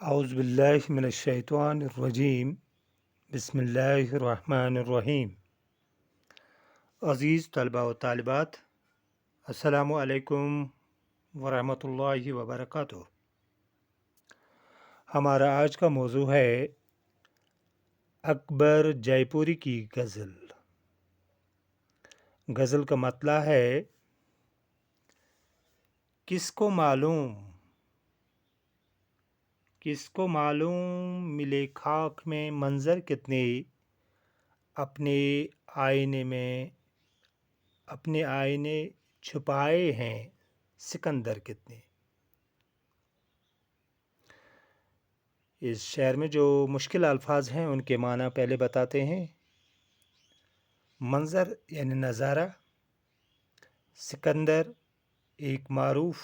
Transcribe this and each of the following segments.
اعوذ باللہ من الشیطان الرجیم بسم اللہ الرحمن الرحیم۔ عزیز طلبہ و طالبات، السلام علیکم ورحمۃ اللہ وبرکاتہ۔ ہمارا آج کا موضوع ہے اکبر جے پوری کی غزل۔ غزل کا مطلع ہے کس کو معلوم ملے خاک میں منظر کتنے، اپنے آئینے چھپائے ہیں سکندر کتنے۔ اس شعر میں جو مشکل الفاظ ہیں ان کے معنی پہلے بتاتے ہیں۔ منظر یعنی نظارہ، سکندر ایک معروف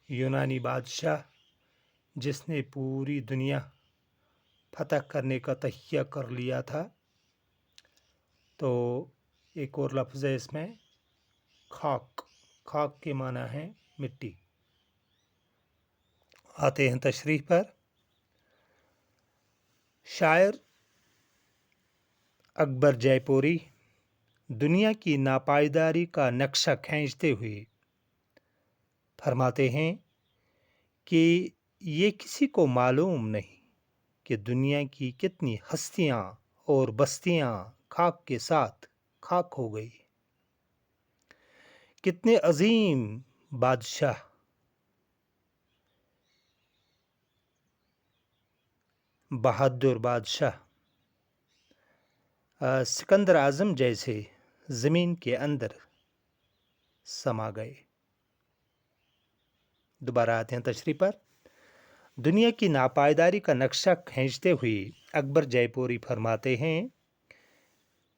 یونانی بادشاہ جس نے پوری دنیا فتح کرنے کا تہیہ کر لیا تھا۔ تو ایک اور لفظ ہے اس میں خاک کے معنی ہے مٹی۔ آتے ہیں تشریح پر۔ شاعر اکبر جے پوری دنیا کی ناپائیداری کا نقشہ کھینچتے ہوئے فرماتے ہیں کہ یہ کسی کو معلوم نہیں کہ دنیا کی کتنی ہستیاں اور بستیاں خاک کے ساتھ خاک ہو گئی، کتنے عظیم بادشاہ بہادر بادشاہ سکندر اعظم جیسے زمین کے اندر سما گئے۔ دوبارہ آتے ہیں تشریح پر۔ دنیا کی ناپائیداری کا نقشہ کھینچتے ہوئے اکبر جے پوری فرماتے ہیں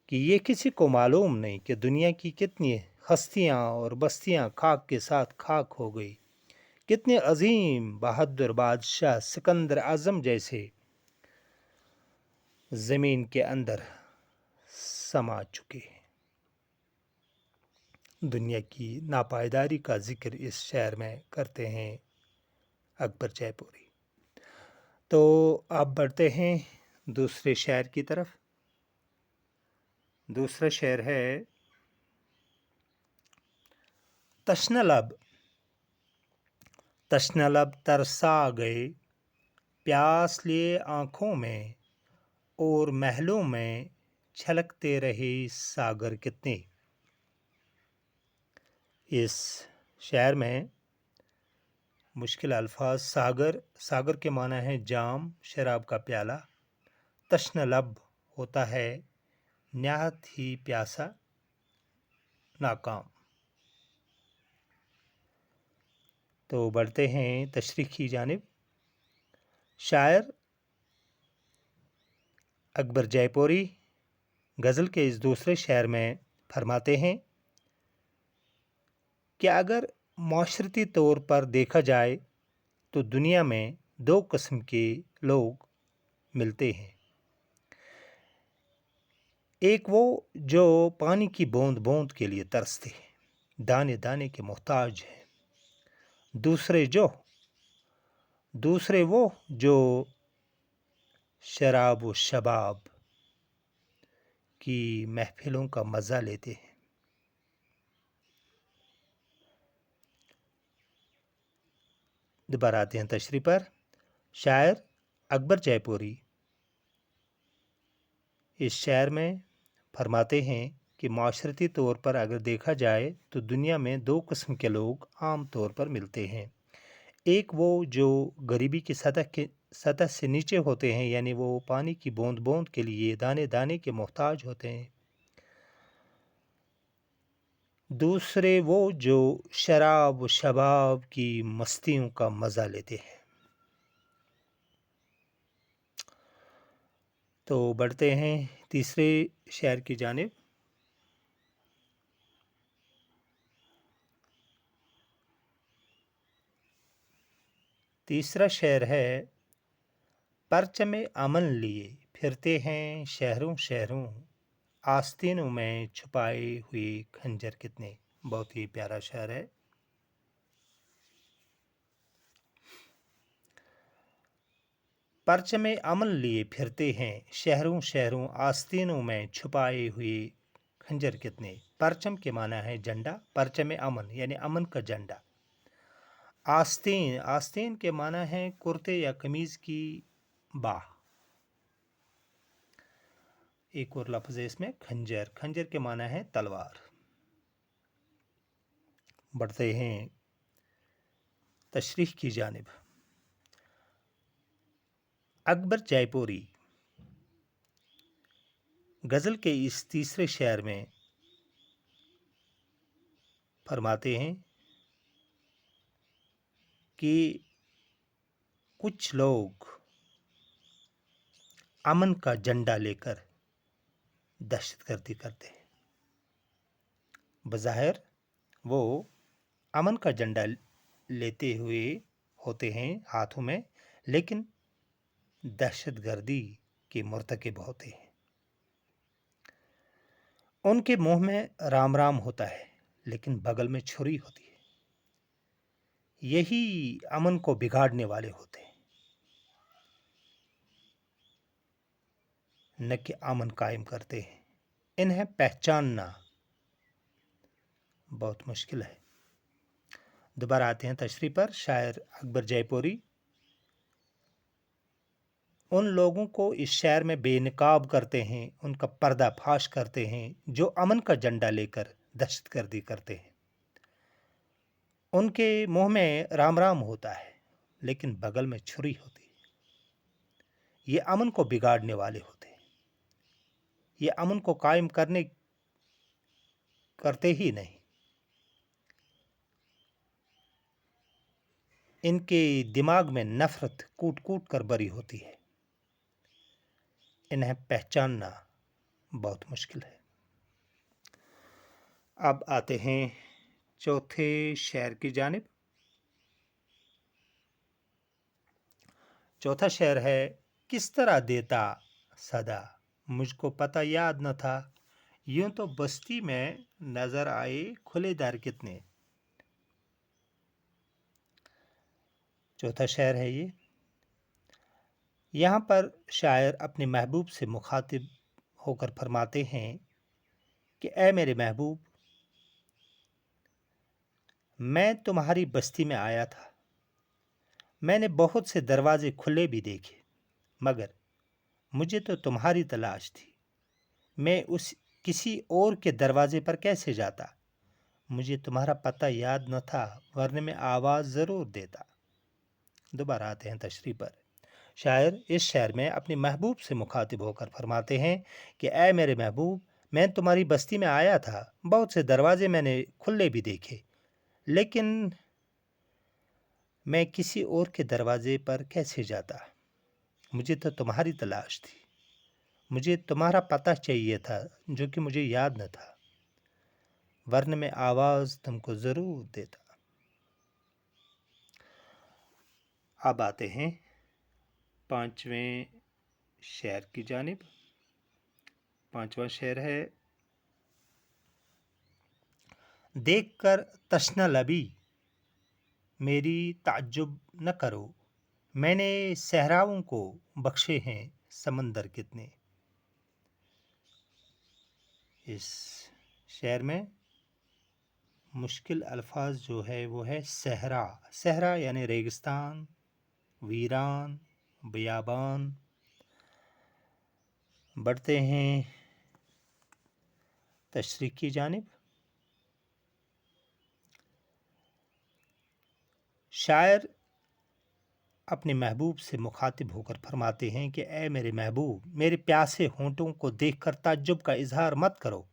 کہ یہ کسی کو معلوم نہیں کہ دنیا کی کتنی ہستیاں اور بستیاں خاک کے ساتھ خاک ہو گئی، کتنے عظیم بہادر بادشاہ سکندر اعظم جیسے زمین کے اندر سما چکے ہیں۔ دنیا کی ناپائیداری کا ذکر اس شعر میں کرتے ہیں اکبر جے پوری۔ تو آپ بڑھتے ہیں دوسرے شعر کی طرف۔ دوسرا شعر ہے تشنہ لب ترسا گئے، پیاس لیے آنکھوں میں اور محلوں میں چھلکتے رہے ساگر کتنے۔ اس شعر میں مشکل الفاظ ساگر کے معنی ہے جام، شراب کا پیالہ۔ تشنہ لب ہوتا ہے نہایت ہی پیاسا، ناکام۔ تو بڑھتے ہیں تشریح کی جانب۔ شاعر اکبر جے پوری غزل کے اس دوسرے شعر میں فرماتے ہیں کہ اگر معاشرتی طور پر دیکھا جائے تو دنیا میں دو قسم کے لوگ ملتے ہیں۔ ایک وہ جو پانی کی بوند بوند کے لیے ترستے ہیں، دانے دانے کے محتاج ہیں۔ دوسرے وہ جو شراب و شباب کی محفلوں کا مزہ لیتے ہیں۔ دوبارہ آتے ہیں تشریح پر۔ شاعر اکبر جے پوری اس شعر میں فرماتے ہیں کہ معاشرتی طور پر اگر دیکھا جائے تو دنیا میں دو قسم کے لوگ عام طور پر ملتے ہیں۔ ایک وہ جو غریبی کی سطح سے نیچے ہوتے ہیں، یعنی وہ پانی کی بوند بوند کے لیے دانے دانے کے محتاج ہوتے ہیں۔ دوسرے وہ جو شراب و شباب کی مستیوں کا مزہ لیتے ہیں۔ تو بڑھتے ہیں تیسرے شعر کی جانب۔ تیسرا شعر ہے پرچم امن لیے پھرتے ہیں شہروں شہروں، آستینوں میں چھپائے ہوئے خنجر کتنے۔ بہت ہی پیارا شعر ہے۔ परचम अमन लिए फिरते हैं शहरों शहरों आस्तीनों में छुपाए हुए खंजर कितने। परचम के माना है झंडा, परचम अमन यानी अमन का झंडा। आस्तीन, आस्तीन के माना है कुर्ते या कमीज की बाह। एक और लफ्ज़ है इसमें खंजर, खंजर के माना है तलवार। बढ़ते हैं तशरीह की जानिब। अकबर जयपुरी गज़ल के इस तीसरे शेर में फरमाते हैं कि कुछ लोग अमन का झंडा लेकर दहशतगर्दी करते हैं। बज़ाहिर वो अमन का झंडा लेते हुए होते हैं हाथों में, लेकिन दहशतगर्दी के मुर्तकिब होते हैं। उनके मुंह में राम राम होता है, लेकिन बगल में छुरी होती है। यही अमन को बिगाड़ने वाले होते हैं, न कि अमन कायम करते हैं। इन्हें पहचानना बहुत मुश्किल है। दोबारा आते हैं तशरीह पर। शायर अकबर जयपुरी उन लोगों को इस शहर में बेनकाब करते हैं, उनका पर्दाफाश करते हैं जो अमन का झंडा लेकर दहशतगर्दी करते हैं। उनके मुंह में राम राम होता है, लेकिन बगल में छुरी होती है। ये अमन को बिगाड़ने वाले होते हैं। ये अमन को कायम करते ही नहीं, इनके दिमाग में नफरत कूट कूट कर भरी होती है। इन्हें पहचानना बहुत मुश्किल है। अब आते हैं चौथे शेर की जानिब। चौथा शेर है, किस तरह देता सदा मुझको पता याद न था, यूं तो बस्ती में नजर आए खुले दर कितने। चौथा शेर है ये। यहाँ पर शायर अपने महबूब से मुखातिब होकर फरमाते हैं कि ऐ मेरे महबूब, मैं तुम्हारी बस्ती में आया था। मैंने बहुत से दरवाजे खुले भी देखे, मगर मुझे तो तुम्हारी तलाश थी। मैं उस किसी और के दरवाजे पर कैसे जाता। मुझे तुम्हारा पता याद न था, वरना मैं आवाज़ ज़रूर देता। दोबारा आते हैं तशरीह पर। शायर इस शेर में अपने महबूब से मुखातिब होकर फरमाते हैं कि ऐ मेरे महबूब, मैं तुम्हारी बस्ती में आया था। बहुत से दरवाजे मैंने खुले भी देखे, लेकिन मैं किसी और के दरवाजे पर कैसे जाता। मुझे तो तुम्हारी तलाश थी। मुझे तुम्हारा पता चाहिए था, जो कि मुझे याद न था, वरना मैं आवाज़ तुमको ज़रूर देता। अब आते हैं पांचवें शेर की जानिब। पांचवा शेर है, देखकर तश्ना लबी मेरी ताज्जुब न करो, मैंने सहराओं को बख्शे हैं समंदर कितने। इस शेर में मुश्किल अल्फाज जो है वो है सहरा। सहरा यानी रेगिस्तान, वीरान, बियाबान। बढ़ते हैं तशरीह की जानिब। शायर अपने महबूब से मुखातिब होकर फरमाते हैं कि ऐ मेरे महबूब, मेरे प्यासे होंठों को देखकर ताज्जुब का इजहार मत करो।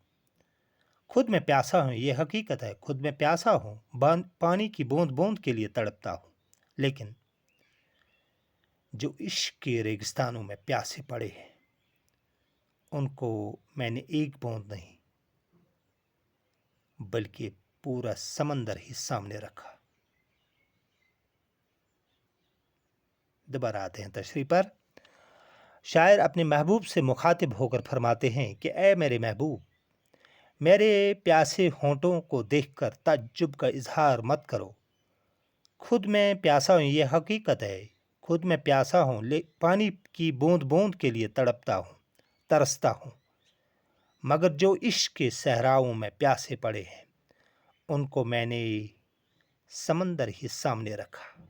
खुद मैं प्यासा हूँ, ये हकीकत है। खुद मैं प्यासा हूँ, पानी की बूंद बूंद के लिए तड़पता हूँ, लेकिन जो इश्क के रेगिस्तानों में प्यासे पड़े हैं, उनको मैंने एक बूंद नहीं बल्कि पूरा समंदर ही सामने रखा। दोबारा आते हैं तशरीह पर। शायर अपने महबूब से मुखातिब होकर फरमाते हैं कि ऐ मेरे महबूब, मेरे प्यासे होंठों को देखकर ताज्जुब का इजहार मत करो। खुद मैं प्यासा हूँ, ये हकीकत है। خود میں پیاسا ہوں، پانی کی بوند بوند کے لیے تڑپتا ہوں، ترستا ہوں، مگر جو عشق کے صحراؤں میں پیاسے پڑے ہیں ان کو میں نے سمندر ہی سامنے رکھا،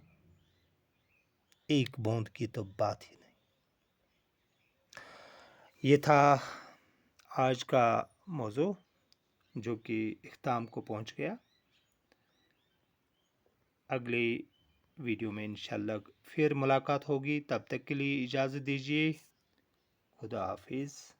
ایک بوند کی تو بات ہی نہیں۔ یہ تھا آج کا موضوع جو کہ اختتام کو پہنچ گیا۔ اگلی ویڈیو میں انشاءاللہ پھر ملاقات ہوگی، تب تک کے لیے اجازت دیجیے، خدا حافظ۔